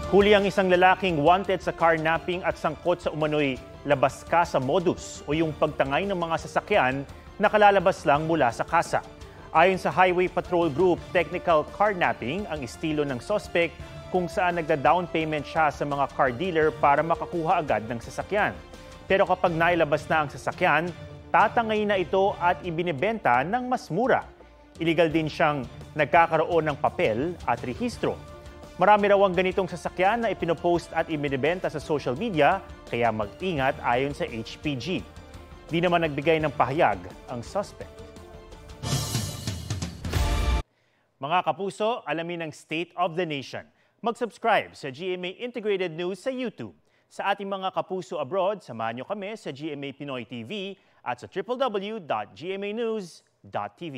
Huli ang isang lalaking wanted sa carnapping at sangkot sa umano'y labas ka sa modus o yung pagtangay ng mga sasakyan na kalalabas lang mula sa kasa. Ayon sa Highway Patrol Group, technical carnapping ang estilo ng suspect kung saan nagda-down payment siya sa mga car dealer para makakuha agad ng sasakyan. Pero kapag nailabas na ang sasakyan, tatangay na ito at ibinebenta ng mas mura. Illegal din siyang nagkakaroon ng papel at rehistro. Marami raw ang ganitong sasakyan na ipinopost at ibinebenta sa social media, kaya mag-ingat ayon sa HPG. Di naman nagbigay ng pahayag ang suspect. Mga kapuso, alamin ang State of the Nation. Mag-subscribe sa GMA Integrated News sa YouTube. Sa ating mga kapuso abroad, samahan niyo kami sa GMA Pinoy TV at sa www.gmanews.tv.